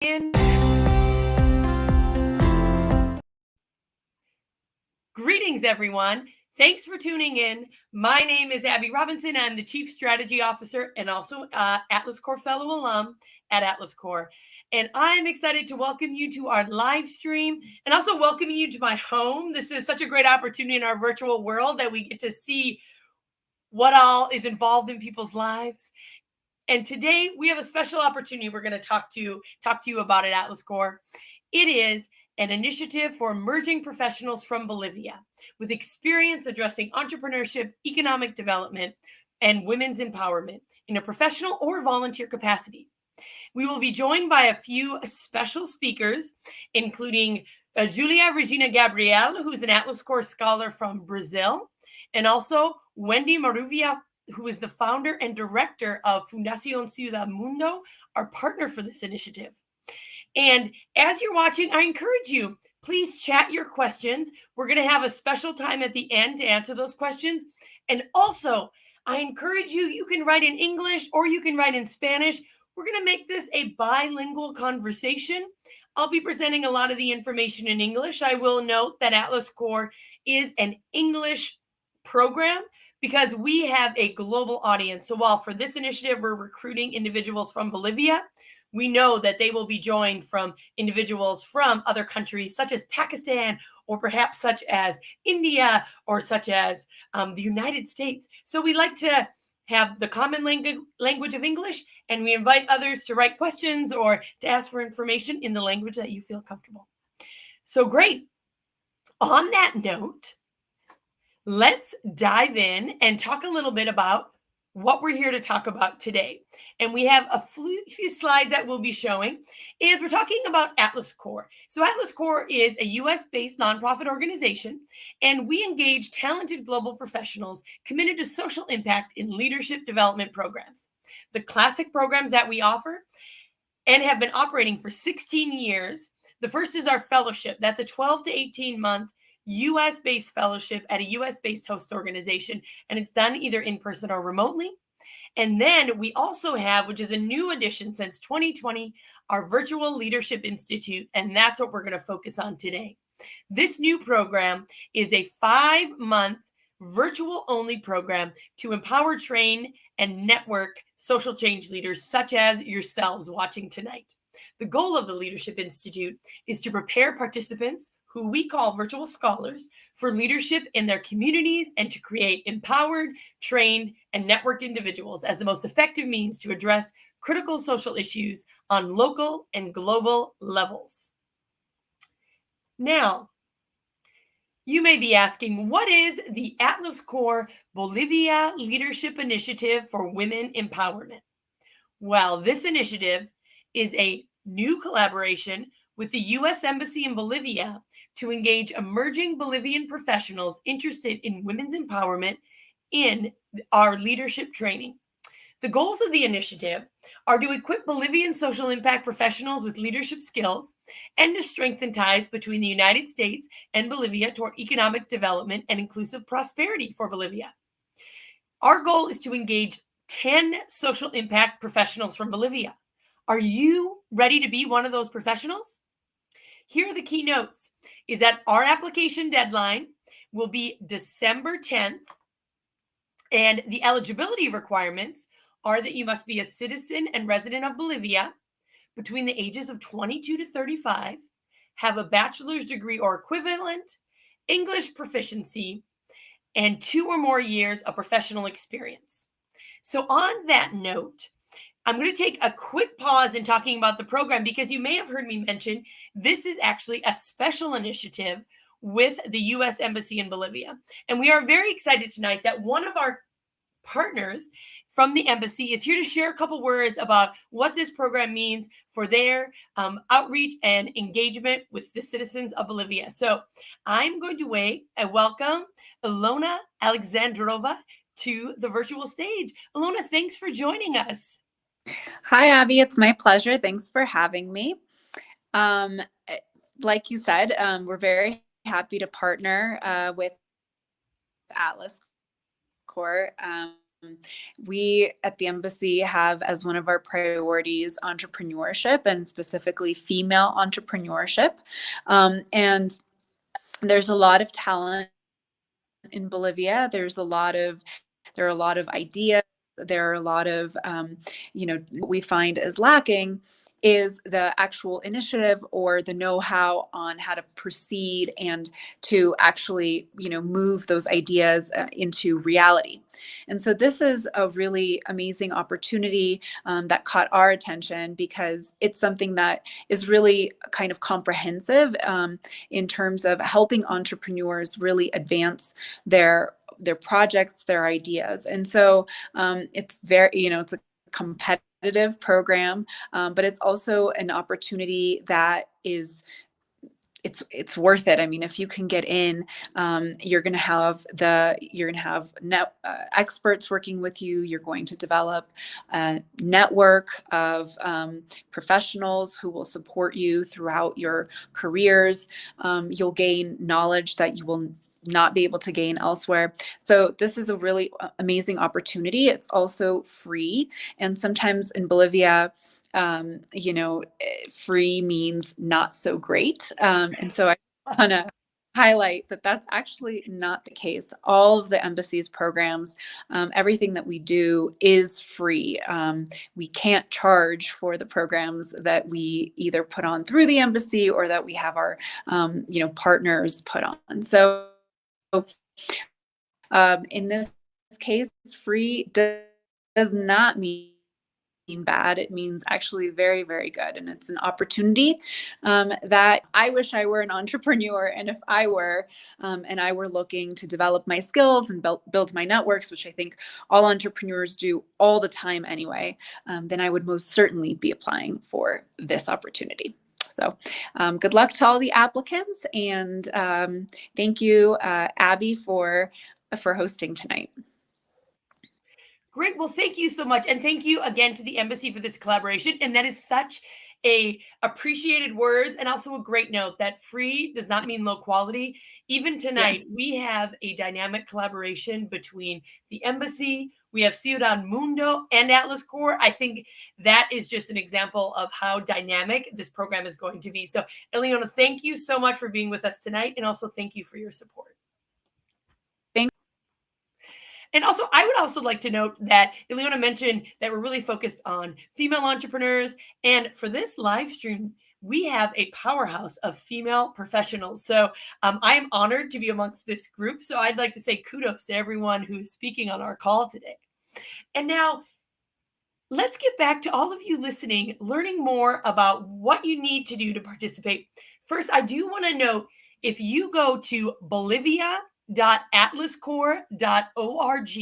in. Greetings, everyone. Thanks for tuning in. My name is Abby Robinson. I'm the Chief Strategy Officer and also Atlas Core Fellow alum at Atlas Core. And I'm excited to welcome you to our live stream and also welcoming you to my home. This is such a great opportunity in our virtual world that we get to see what all is involved in people's lives. And today we have a special opportunity we're going to talk to you about at Atlas Core. It is an initiative for emerging professionals from Bolivia with experience addressing entrepreneurship, economic development, and women's empowerment in a professional or volunteer capacity. We will be joined by a few special speakers, including Julia Regina Gabriel, who's an Atlas Core scholar from Brazil, and also Wendy Maruvia, who is the founder and director of Fundación Ciudad Mundo, our partner for this initiative. And as you're watching, I encourage you, please chat your questions. We're going to have a special time at the end to answer those questions. And also, I encourage you, you can write in English or you can write in Spanish. We're going to make this a bilingual conversation. I'll be presenting a lot of the information in English. I will note that Atlas Core is an English program because we have a global audience. So while for this initiative, we're recruiting individuals from Bolivia, we know that they will be joined from individuals from other countries such as Pakistan or perhaps such as India or such as the United States. So we like to have the common language of English, and we invite others to write questions or to ask for information in the language that you feel comfortable. So great. On that note, let's dive in and talk a little bit about what we're here to talk about today. And we have a few slides that we'll be showing. We're talking about Atlas Core. So Atlas Core is a US-based nonprofit organization, and we engage talented global professionals committed to social impact in leadership development programs. The classic programs that we offer and have been operating for 16 years. The first is our fellowship. That's a 12 to 18-month US-based fellowship at a US-based host organization, and it's done either in person or remotely. And then we also have, which is a new addition since 2020, our Virtual Leadership Institute, and that's what we're going to focus on today. This new program is a 5-month virtual-only program to empower, train, and network social change leaders such as yourselves watching tonight. The goal of the Leadership Institute is to prepare participants, who we call virtual scholars, for leadership in their communities and to create empowered, trained, and networked individuals as the most effective means to address critical social issues on local and global levels. Now, you may be asking, what is the Atlas Core Bolivia Leadership Initiative for Women Empowerment? Well, this initiative is a new collaboration with the U.S. Embassy in Bolivia to engage emerging Bolivian professionals interested in women's empowerment in our leadership training. The goals of the initiative are to equip Bolivian social impact professionals with leadership skills and to strengthen ties between the United States and Bolivia toward economic development and inclusive prosperity for Bolivia. Our goal is to engage 10 social impact professionals from Bolivia. Are you ready to be one of those professionals? Here are the key notes, is that our application deadline will be December 10th, and the eligibility requirements are that you must be a citizen and resident of Bolivia between the ages of 22 to 35, have a bachelor's degree or equivalent, English proficiency, and 2 or more years of professional experience. So on that note, I'm going to take a quick pause in talking about the program because you may have heard me mention this is actually a special initiative with the U.S. Embassy in Bolivia. And we are very excited tonight that one of our partners from the embassy is here to share a couple words about what this program means for their outreach and engagement with the citizens of Bolivia. So I'm going to welcome Ilona Alexandrova to the virtual stage. Ilona, thanks for joining us. Hi, Abby. It's my pleasure. Thanks for having me. Like you said, we're very happy to partner with Atlas Core. We at the embassy have as one of our priorities entrepreneurship, and specifically female entrepreneurship. And there's a lot of talent in Bolivia. There are a lot of ideas. There are a lot of, what we find is lacking is the actual initiative or the know-how on how to proceed and to actually, move those ideas into reality. And so this is a really amazing opportunity that caught our attention, because it's something that is really kind of comprehensive in terms of helping entrepreneurs really advance their projects, their ideas. And so it's very, it's a competitive program, but it's also an opportunity that is it's worth it. I mean, if you can get in, you're going to have experts working with you. You're going to develop a network of professionals who will support you throughout your careers. You'll gain knowledge that you will not be able to gain elsewhere. So this is a really amazing opportunity. It's also free. And sometimes in Bolivia, free means not so great. And so I want to highlight that that's actually not the case. All of the embassy's programs, everything that we do is free. We can't charge for the programs that we either put on through the embassy or that we have our, partners put on. So in this case, free does not mean bad. It means actually very, very good. And it's an opportunity that I wish I were an entrepreneur. And if I were, and I were looking to develop my skills and build my networks, which I think all entrepreneurs do all the time anyway, then I would most certainly be applying for this opportunity. So good luck to all the applicants. And thank you, Abby, for hosting tonight. Great. Well, thank you so much. And thank you again to the embassy for this collaboration. And that is such a appreciated words, and also a great note that free does not mean low quality. Even tonight, we have a dynamic collaboration between the embassy, we have Ciudad Mundo, and Atlas Corps. I think that is just an example of how dynamic this program is going to be. So, Eliona, thank you so much for being with us tonight. And also thank you for your support. And also, I would also like to note that Eliona mentioned that we're really focused on female entrepreneurs. And for this live stream, we have a powerhouse of female professionals. So I am honored to be amongst this group. So I'd like to say kudos to everyone who's speaking on our call today. And now, let's get back to all of you listening, learning more about what you need to do to participate. First, I do want to note, if you go to bolivia.atlascorps.org,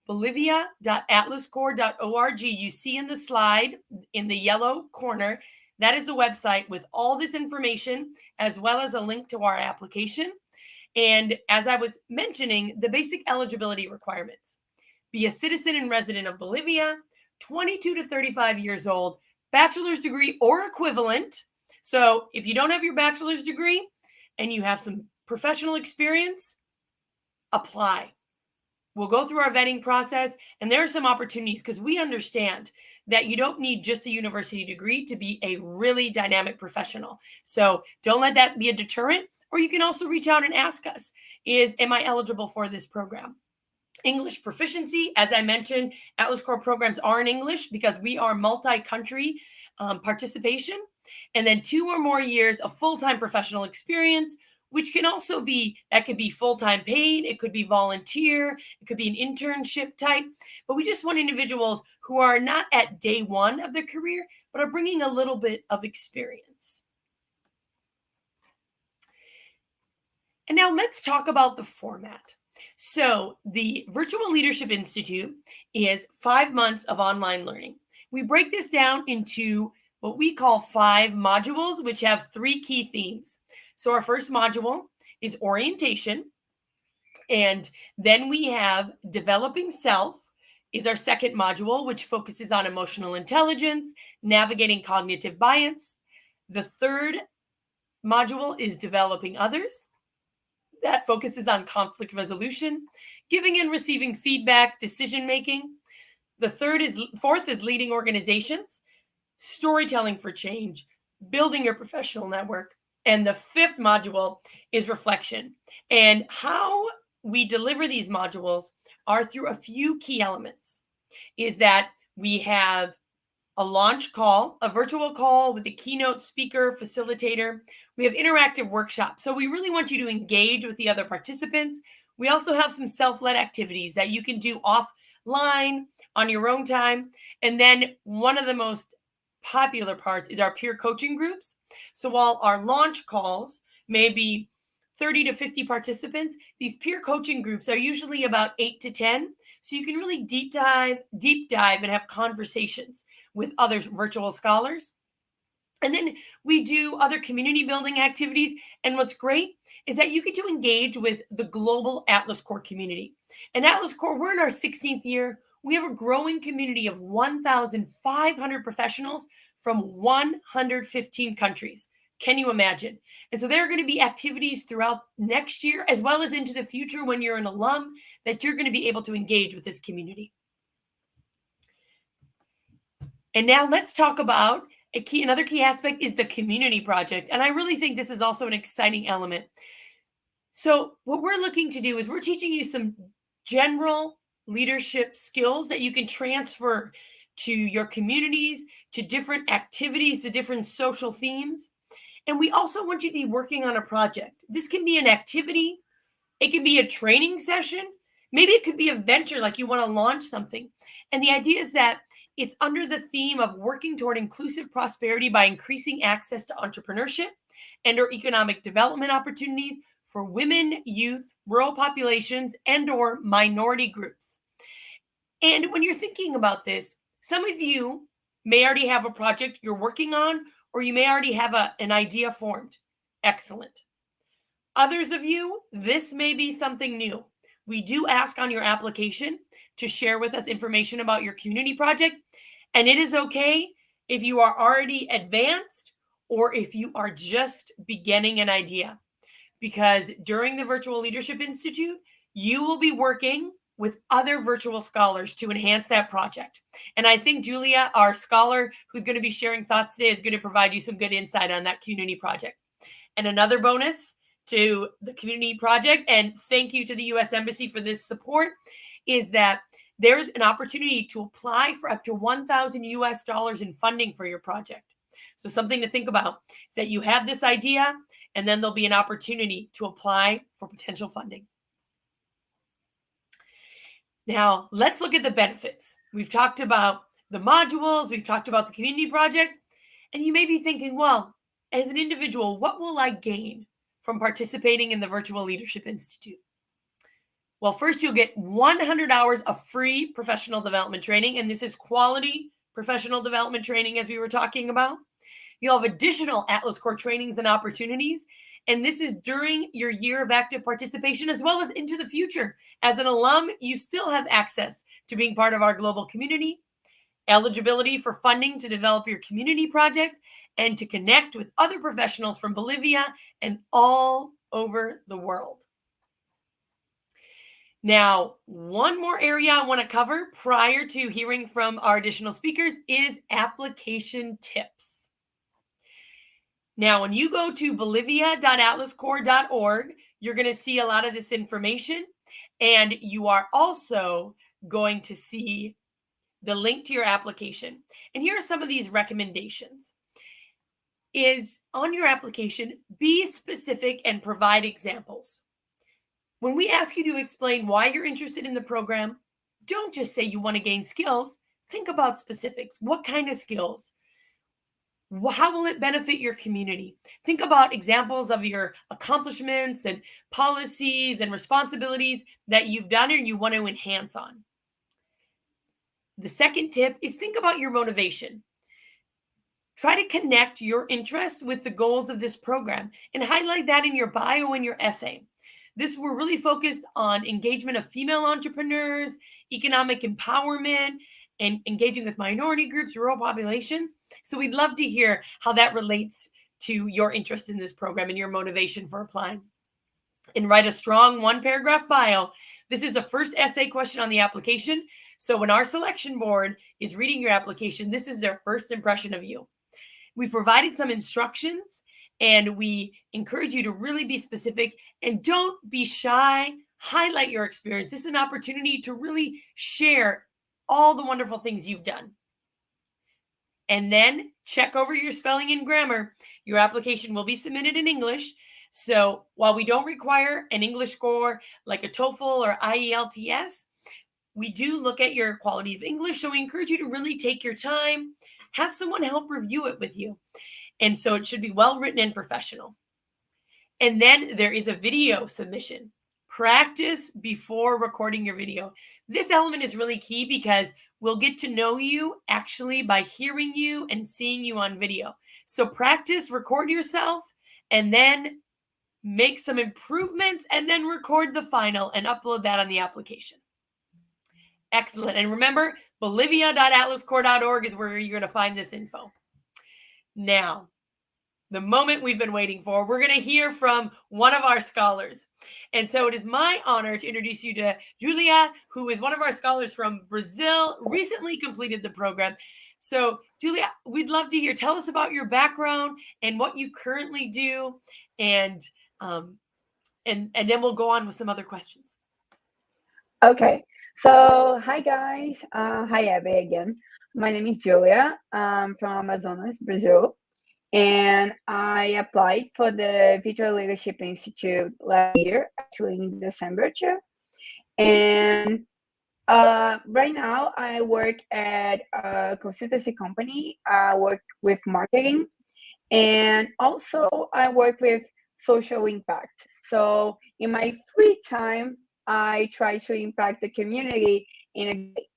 bolivia.atlascorps.org, you see in the slide in the yellow corner, that is the website with all this information, as well as a link to our application. And as I was mentioning, the basic eligibility requirements: be a citizen and resident of Bolivia, 22 to 35 years old, bachelor's degree or equivalent. So if you don't have your bachelor's degree and you have some professional experience, apply. We'll go through our vetting process, and there are some opportunities, because we understand that you don't need just a university degree to be a really dynamic professional. So don't let that be a deterrent. Or you can also reach out and ask us, am I eligible for this program? English proficiency, as I mentioned, Atlas Corps programs are in English because we are multi-country participation. And then 2 or more years of full-time professional experience, which can also be, that could be full-time paid, it could be volunteer, it could be an internship type. But we just want individuals who are not at day one of their career, but are bringing a little bit of experience. And now let's talk about the format. So the Virtual Leadership Institute is 5 months of online learning. We break this down into what we call 5 modules, which have 3 key themes. So our first module is orientation. And then we have developing self is our second module, which focuses on emotional intelligence, navigating cognitive bias. The third module is developing others. that focuses on conflict resolution, giving and receiving feedback, decision making. The fourth is leading organizations, storytelling for change, building your professional network. And the fifth module is reflection. And how we deliver these modules are through a few key elements. Is that we have a launch call, a virtual call with a keynote speaker, facilitator. We have interactive workshops. So we really want you to engage with the other participants. We also have some self-led activities that you can do offline on your own time. And then one of the most popular parts is our peer coaching groups. So while our launch calls may be 30 to 50 participants, these peer coaching groups are usually about 8 to 10. So you can really deep dive and have conversations with other virtual scholars. And then we do other community building activities. And what's great is that you get to engage with the global Atlas Core community. And Atlas Core, we're in our 16th year. We have a growing community of 1,500 professionals from 115 countries. Can you imagine? And so there are going to be activities throughout next year, as well as into the future when you're an alum, that you're going to be able to engage with this community. And now let's talk about another key aspect is the community project. And I really think this is also an exciting element. So what we're looking to do is we're teaching you some general leadership skills that you can transfer to your communities, to different activities, to different social themes. And we also want you to be working on a project. This can be an activity. It can be a training session. Maybe it could be a venture, like you want to launch something. And the idea is that it's under the theme of working toward inclusive prosperity by increasing access to entrepreneurship and/or economic development opportunities for women, youth, rural populations, and/or minority groups. And when you're thinking about this, some of you may already have a project you're working on, or you may already have an idea formed. Excellent. Others of you, this may be something new. We do ask on your application to share with us information about your community project. And it is okay if you are already advanced or if you are just beginning an idea. Because during the Virtual Leadership Institute, you will be working with other virtual scholars to enhance that project. And I think Julia, our scholar who's going to be sharing thoughts today, is going to provide you some good insight on that community project. And another bonus to the community project, and thank you to the U.S. Embassy for this support, is that there's an opportunity to apply for up to $1,000 US in funding for your project. So something to think about is that you have this idea, and then there'll be an opportunity to apply for potential funding. Now, let's look at the benefits. We've talked about the modules, we've talked about the community project, and you may be thinking, well, as an individual, what will I gain from participating in the Virtual Leadership Institute? Well, first, you'll get 100 hours of free professional development training, and this is quality professional development training, as we were talking about. You'll have additional Atlas Core trainings and opportunities, and this is during your year of active participation, as well as into the future. As an alum, you still have access to being part of our global community, eligibility for funding to develop your community project, and to connect with other professionals from Bolivia and all over the world. Now, one more area I want to cover prior to hearing from our additional speakers is application tips. Now, when you go to bolivia.atlascore.org, you're going to see a lot of this information, and you are also going to see the link to your application. And here are some of these recommendations. Is on your application, be specific and provide examples. When we ask you to explain why you're interested in the program, don't just say you want to gain skills. Think about specifics. What kind of skills? How will it benefit your community? Think about examples of your accomplishments and policies and responsibilities that you've done or you want to enhance on. The second tip is think about your motivation. Try to connect your interests with the goals of this program and highlight that in your bio and your essay. We're really focused on engagement of female entrepreneurs, economic empowerment, and engaging with minority groups, rural populations. So we'd love to hear how that relates to your interest in this program and your motivation for applying. and write a strong 1-paragraph bio. This is the first essay question on the application. So when our selection board is reading your application, this is their first impression of you. We provided some instructions, and we encourage you to really be specific and don't be shy. Highlight your experience. This is an opportunity to really share all the wonderful things you've done. And then check over your spelling and grammar. Your application will be submitted in English. So while we don't require an English score like a TOEFL or IELTS, we do look at your quality of English. So we encourage you to really take your time, have someone help review it with you. And so it should be well written and professional. And then there is a video submission. Practice before recording your video. This element is really key because we'll get to know you actually by hearing you and seeing you on video. So practice, record yourself, and then make some improvements, and then record the final and upload that on the application. Excellent. And remember, bolivia.atlascore.org is where you're going to find this info. Now, the moment we've been waiting for, we're going to hear from one of our scholars. And so it is my honor to introduce you to Julia, who is one of our scholars from Brazil, recently completed the program. So Julia, we'd love to hear, tell us about your background and what you currently do, and then we'll go on with some other questions. Okay, so hi guys, hi Abby again. My name is Julia. I'm from Amazonas, Brazil, and I applied for the Virtual Leadership Institute last year, actually in December too. And right now I work at a consultancy company. I work with marketing, and also I work with social impact. So in my free time, I try to impact the community in a way.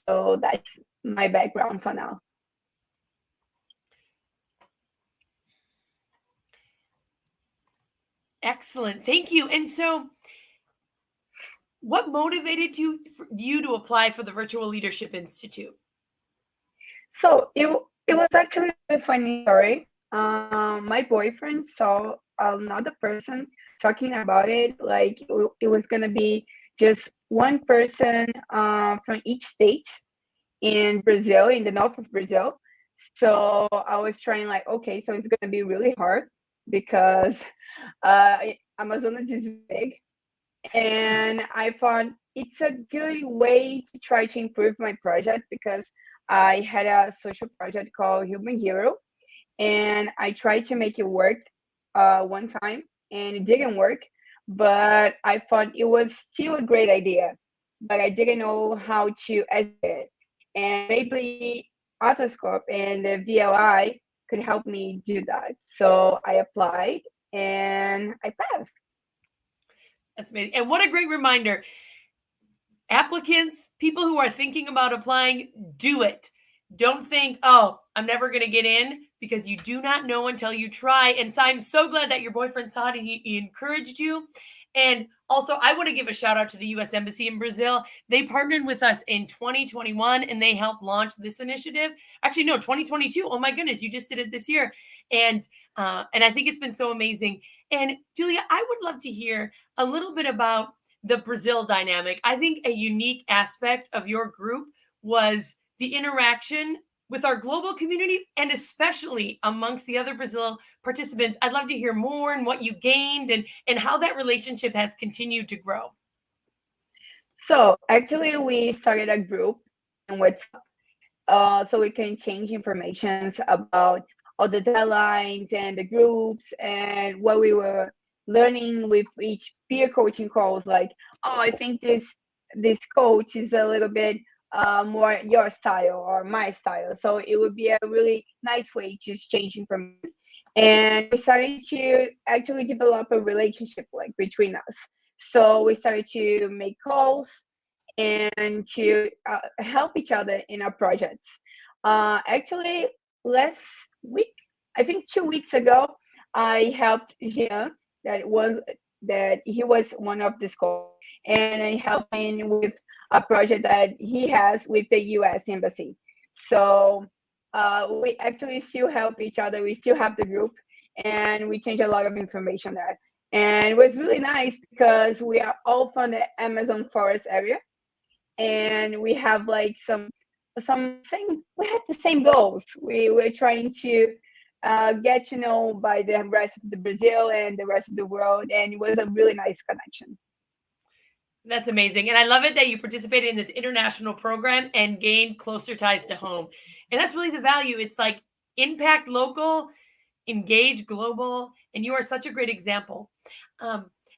So that's my background for now. Excellent. Thank you. And so what motivated you to apply for the Virtual Leadership Institute? So it was actually a funny story. My boyfriend saw another person talking about it, like it was gonna be just one person from each state in Brazil, in the north of Brazil. So I was trying like, okay, so it's gonna be really hard because Amazonas is big, and I thought it's a good way to try to improve my project because I had a social project called Human Hero, and I tried to make it work one time, and it didn't work. But I thought it was still a great idea, but I didn't know how to edit it. And maybe Autoscope and the VLI could help me do that. So I applied and I passed. That's amazing. And what a great reminder. Applicants, people who are thinking about applying, do it. Don't think, oh, I'm never going to get in, because you do not know until you try. And so I'm so glad that your boyfriend saw it and he encouraged you. And also, I want to give a shout out to the U.S. Embassy in Brazil. They partnered with us in 2021 and they helped launch this initiative. Actually, no, 2022. Oh my goodness, you just did it this year. And I think it's been so amazing. And Julia, I would love to hear a little bit about the Brazil dynamic. I think a unique aspect of your group was the interaction with our global community, and especially amongst the other Brazil participants. I'd love to hear more and what you gained and how that relationship has continued to grow. So actually, we started a group on WhatsApp, so we can change informations about all the deadlines and the groups and what we were learning with each peer coaching calls. Like, oh, I think this coach is a little bit more your style or my style. So it would be a really nice way to exchange information. And we started to actually develop a relationship like between us. So we started to make calls and to help each other in our projects. Actually, last week, I think 2 weeks ago, I helped Jean. That he was one of the scholars, and I helped him with a project that he has with the U.S. Embassy. So we actually still help each other. We still have the group, and we change a lot of information there. And it was really nice because we are all from the Amazon forest area, and we have like some same, we had the same goals. We were trying to get to know by the rest of the Brazil and the rest of the world, and it was a really nice connection. That's amazing. And I love it that you participated in this international program and gained closer ties to home. And that's really the value. It's like impact local, engage global, and you are such a great example.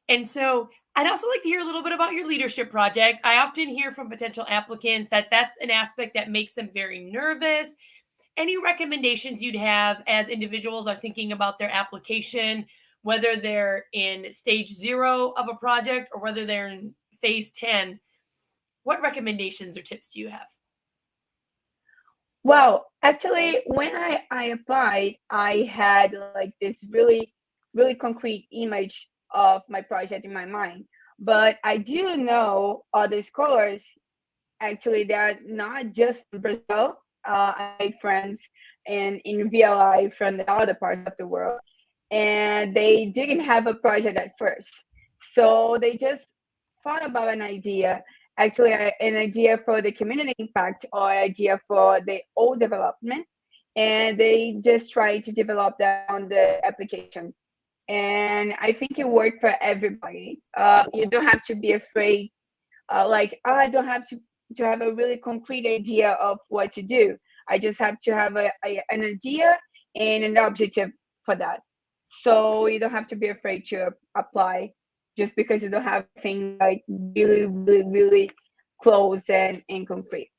And so I'd also like to hear a little bit about your leadership project. I often hear from potential applicants that that's an aspect that makes them very nervous. Any recommendations you'd have as individuals are thinking about their application, whether they're in stage 0 of a project or whether they're in phase 10? What recommendations or tips do you have? Well, actually, when I applied, I had like this really concrete image of my project in my mind. But I do know other scholars actually that are not just in Brazil. I make friends in VLI from the other parts of the world, and they didn't have a project at first. So they just thought about an idea, actually an idea for the community impact or idea for the old development, and they just try to develop that on the application. And I think it worked for everybody. You don't have to be afraid, like, oh, I don't have to have a really concrete idea of what to do. I just have to have an idea and an objective for that. So you don't have to be afraid to apply just because you don't have things like really close and concrete.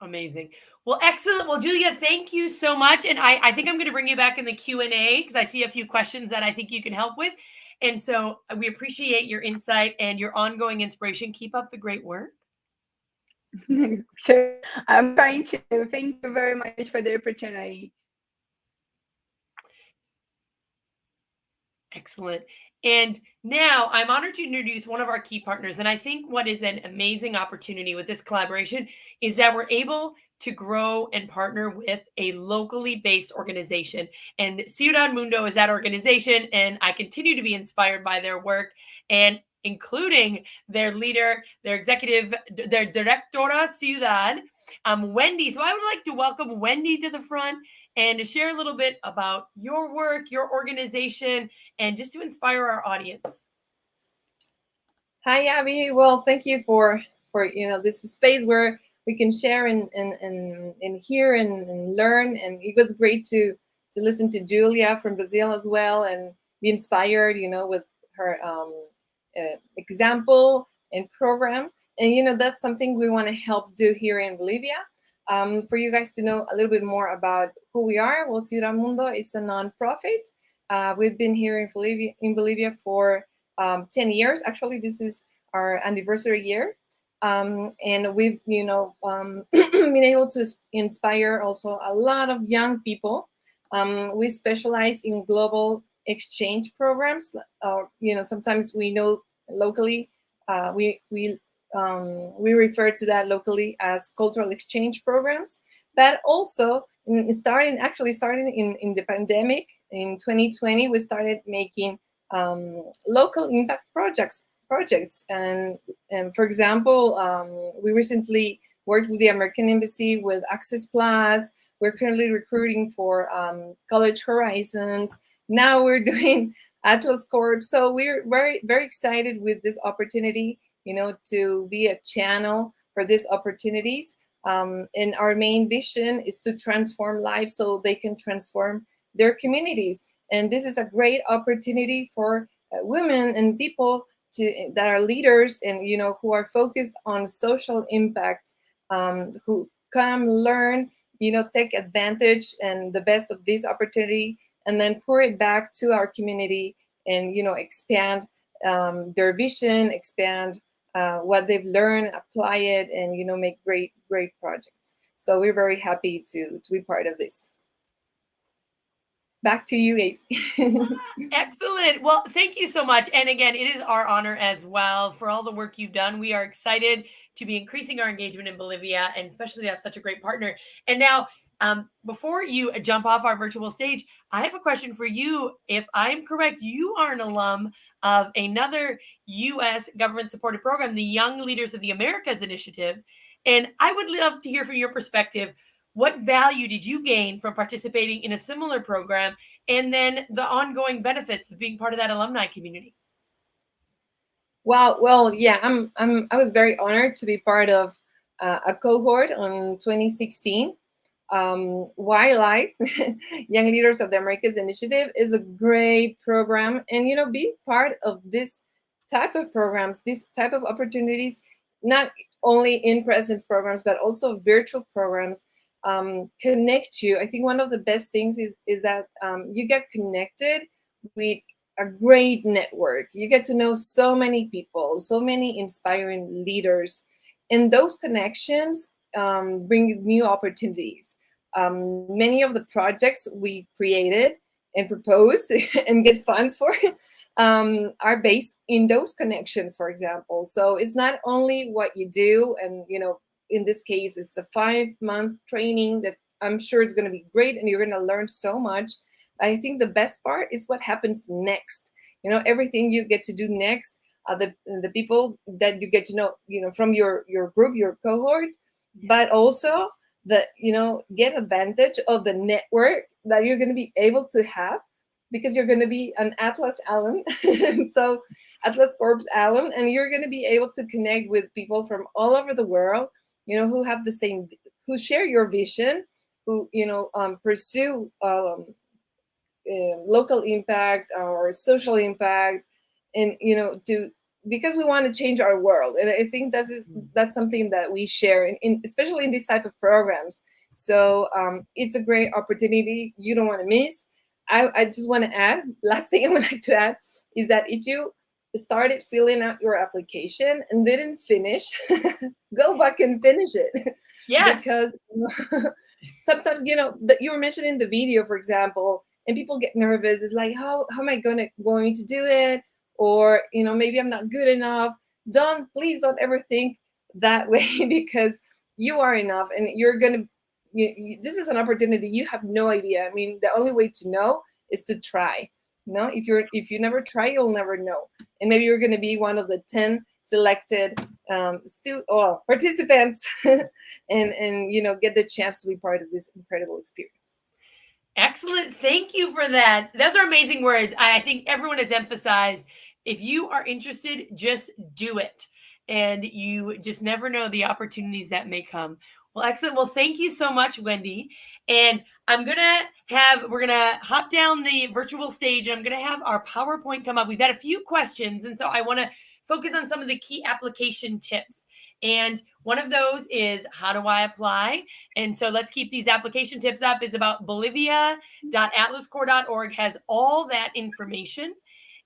Amazing. Well, excellent. Well, Julia, thank you so much. And I think I'm going to bring you back in the Q&A because I see a few questions that I think you can help with. And so we appreciate your insight and your ongoing inspiration. Keep up the great work. Sure, I'm trying to. Thank you very much for the opportunity. Excellent. And now I'm honored to introduce one of our key partners. And I think what is an amazing opportunity with this collaboration is that we're able to grow and partner with a locally based organization. And Ciudad Mundo is that organization. And I continue to be inspired by their work, and including their leader, their executive, their directora Ciudad, Wendy. So I would like to welcome Wendy to the front and to share a little bit about your work, your organization, and just to inspire our audience. Hi, Abby. Well, thank you for this space where we can share and hear and learn. And it was great to listen to Julia from Brazil as well and be inspired, with her example and program. And that's something we want to help do here in Bolivia. For you guys to know a little bit more about who we are, well, Ciudad Mundo is a nonprofit. We've been here in Bolivia for 10 years. Actually, this is our anniversary year. And we've, been able to inspire also a lot of young people. We specialize in global exchange programs. Sometimes we know locally, we refer to that locally as cultural exchange programs, but also starting in the pandemic in 2020, we started making local impact projects. And for example, we recently worked with the American Embassy with Access Plus. We're currently recruiting for College Horizons. Now we're doing Atlas Corp. So we're very, very excited with this opportunity, to be a channel for these opportunities. And our main vision is to transform lives so they can transform their communities. And this is a great opportunity for women and people that are leaders and, who are focused on social impact, who come learn, take advantage and the best of this opportunity, and then pour it back to our community and, expand their vision, expand what they've learned, apply it, and, make great projects. So we're very happy to be part of this. Back to you, Abe. Excellent. Well, thank you so much. And again, it is our honor as well for all the work you've done. We are excited to be increasing our engagement in Bolivia, and especially to have such a great partner. And now, Before you jump off our virtual stage, I have a question for you. If I'm correct, you are an alum of another U.S. government-supported program, the Young Leaders of the Americas Initiative. And I would love to hear from your perspective, what value did you gain from participating in a similar program, and then the ongoing benefits of being part of that alumni community? Wow. Well, yeah, I was very honored to be part of a cohort on 2016. YLI, Young Leaders of the Americas Initiative, is a great program. And, being part of this type of programs, this type of opportunities, not only in-presence programs, but also virtual programs, connect you. I think one of the best things is that you get connected with a great network. You get to know so many people, so many inspiring leaders, and those connections bring new opportunities. Many of the projects we created and proposed and get funds for are based in those connections, for example. So it's not only what you do, and in this case, it's a 5-month training that I'm sure it's going to be great, and you're going to learn so much. I think the best part is what happens next. Everything you get to do next, the people that you get to know, from your group, your cohort, but also get advantage of the network that you're going to be able to have, because you're going to be an Atlas alum, so Atlas Corps alum, and you're going to be able to connect with people from all over the world, who have the same, who share your vision, who pursue local impact or social impact, and because we want to change our world. And I think that's something that we share in especially in this type of programs. So it's a great opportunity you don't want to miss. I just want to add, last thing I would like to add is that if you started filling out your application and didn't finish, go back and finish it. Yes. Because sometimes, that you were mentioning the video, for example, and people get nervous. It's like, how am I going to do it? Or, maybe I'm not good enough. Please don't ever think that way, because you are enough, and you're going to, this is an opportunity. You have no idea. I mean, the only way to know is to try. If you never try, you'll never know. And maybe you're going to be one of the 10 selected participants and get the chance to be part of this incredible experience. Excellent. Thank you for that. Those are amazing words. I think everyone has emphasized, if you are interested, just do it. And you just never know the opportunities that may come. Well, excellent. Well, thank you so much, Wendy. And we're going to hop down the virtual stage. I'm going to have our PowerPoint come up. We've had a few questions, and so I want to focus on some of the key application tips. And one of those is, how do I apply? And so let's keep these application tips up. It's about bolivia.atlascorps.org, has all that information.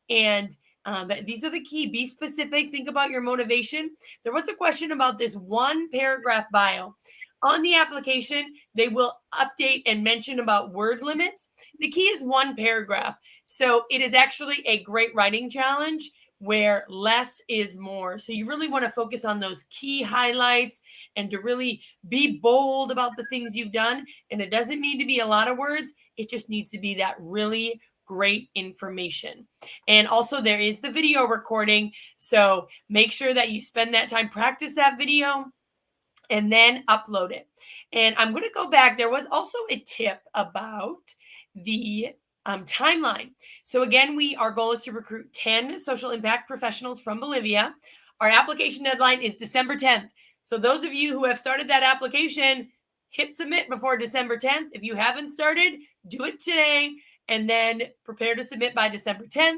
And these are the key. Be specific. Think about your motivation. There was a question about this one paragraph bio. On the application, they will update and mention about word limits. The key is one paragraph. So it is actually a great writing challenge where less is more. So you really want to focus on those key highlights and to really be bold about the things you've done. And it doesn't need to be a lot of words. It just needs to be that really great information. And also there is the video recording. So make sure that you spend that time, practice that video, and then upload it. And I'm going to go back. There was also a tip about the timeline. So again, our goal is to recruit 10 social impact professionals from Bolivia. Our application deadline is December 10th. So those of you who have started that application, hit submit before December 10th. If you haven't started, do it today, and then prepare to submit by December 10th.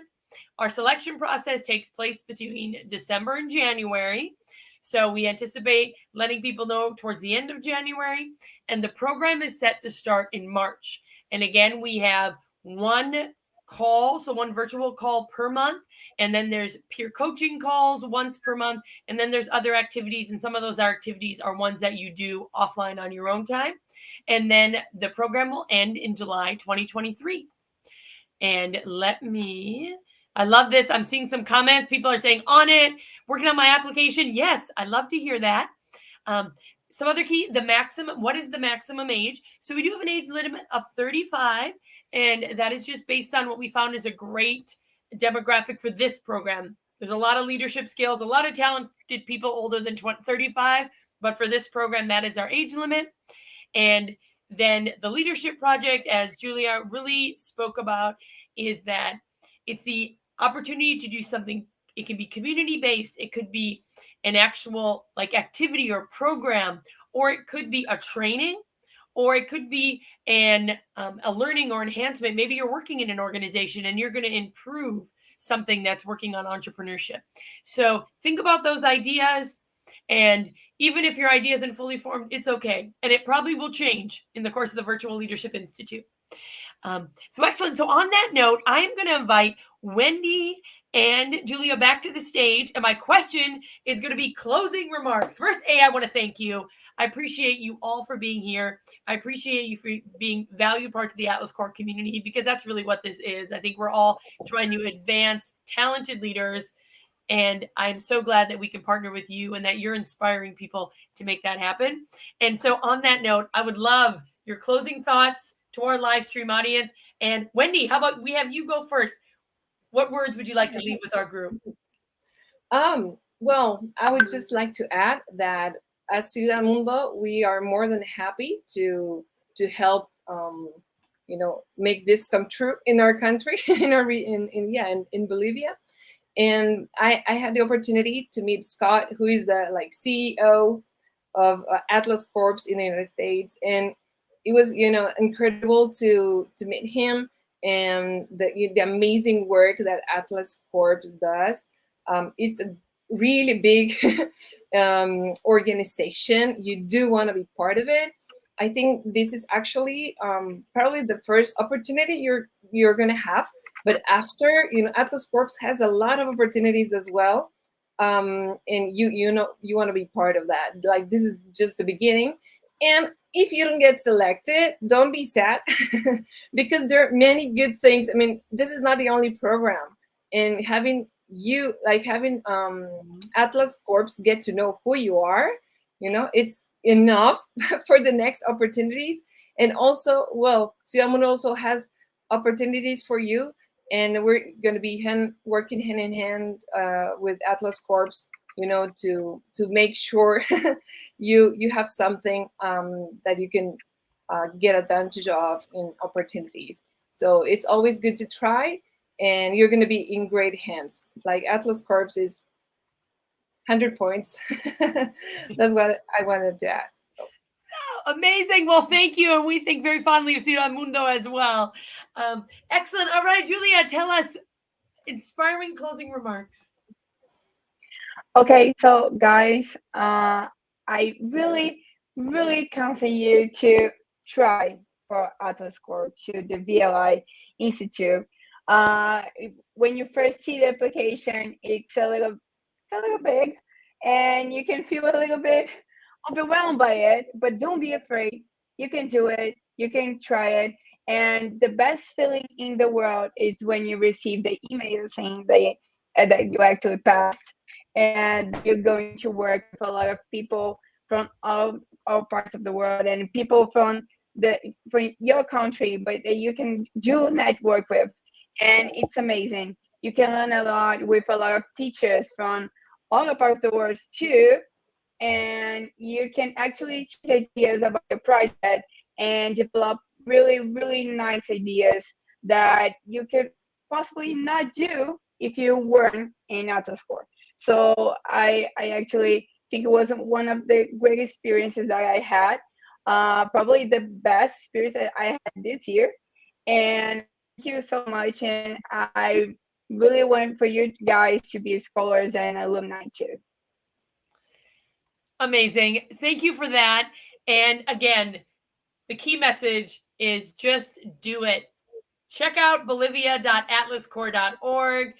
Our selection process takes place between December and January. So we anticipate letting people know towards the end of January, and the program is set to start in March. And again, we have one call, so one virtual call per month, and then there's peer coaching calls once per month, and then there's other activities, and some of those activities are ones that you do offline on your own time. And then the program will end in July 2023. And I love this. I'm seeing some comments. People are saying, on it, working on my application. Yes, I love to hear that. some other key, the maximum, what is the maximum age? So we do have an age limit of 35, and that is just based on what we found is a great demographic for this program. There's a lot of leadership skills, a lot of talented people older than 35, but for this program, that is our age limit. And then the leadership project, as Julia really spoke about, is that it's the opportunity to do something. It can be community-based. It could be an actual like activity or program, or it could be a training, or it could be a learning or enhancement. Maybe you're working in an organization and you're going to improve something that's working on entrepreneurship. So think about those ideas. And even if your idea isn't fully formed, it's okay. And it probably will change in the course of the Virtual Leadership Institute. So excellent. So on that note, I'm going to invite Wendy and Julia back to the stage. And my question is going to be closing remarks. First, I want to thank you. I appreciate you all for being here. I appreciate you for being valued parts of the Atlas Core community, because that's really what this is. I think we're all trying to advance talented leaders. And I'm so glad that we can partner with you and that you're inspiring people to make that happen. And so on that note, I would love your closing thoughts to our live stream audience. And Wendy, how about we have you go first? What words would you like to leave with our group? Well, I would just like to add that as Ciudad Mundo, we are more than happy to help make this come true in our country, in Bolivia. And I had the opportunity to meet Scott, who is the CEO of Atlas Corps in the United States, and it was incredible to meet him and the amazing work that Atlas Corps does. It's a really big organization. You do want to be part of it. I think this is actually probably the first opportunity you're going to have. But after, Atlas Corps has a lot of opportunities as well. And you want to be part of that. Like, this is just the beginning. And if you don't get selected, don't be sad because there are many good things. I mean, this is not the only program. And having Atlas Corps get to know who you are, it's enough for the next opportunities. And also, Ciudad Mundo also has opportunities for you. And we're going to be working hand in hand with Atlas Corps, to make sure you have something that you can get advantage of in opportunities. So it's always good to try, and you're going to be in great hands. Like, Atlas Corps is 100 points. That's what I wanted to add. Amazing. Well, thank you. And we think very fondly of Ciudad Mundo as well. Excellent. All right, Julia, tell us inspiring closing remarks. Okay, so guys, I really, really counsel you to try for Atlas Corps to the VLI Institute. When you first see the application, it's a little big, and you can feel a little bit overwhelmed by it, but don't be afraid. You can do it. You can try it. And the best feeling in the world is when you receive the email saying that you actually passed, and you're going to work with a lot of people from all parts of the world, and people from your country, but that you can do network with. And it's amazing. You can learn a lot with a lot of teachers from all parts of the world too. And you can actually share ideas about your project and develop really, really nice ideas that you could possibly not do if you weren't in Atlas Corps. So I actually think it was one of the great experiences that I had, probably the best experience that I had this year. And thank you so much. And I really want for you guys to be scholars and alumni too. Amazing. Thank you for that. And again, the key message is just do it. Check out bolivia.atlascorps.org.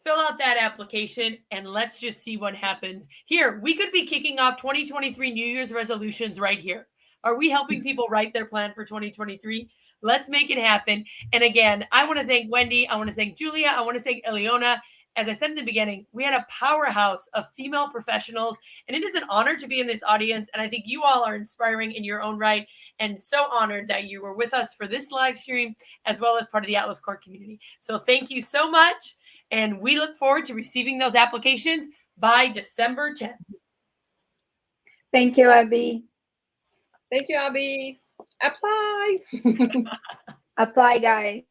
Fill out that application, and let's just see what happens. Here, we could be kicking off 2023 New Year's resolutions right here. Are we helping people write their plan for 2023? Let's make it happen. And again, I want to thank Wendy. I want to thank Julia. I want to thank Eliona. as I said in the beginning, we had a powerhouse of female professionals, and it is an honor to be in this audience. And I think you all are inspiring in your own right, and so honored that you were with us for this live stream, as well as part of the Atlas Core community. So thank you so much. And we look forward to receiving those applications by December 10th. Thank you, Abby. Thank you, Abby. Apply. Apply, guys.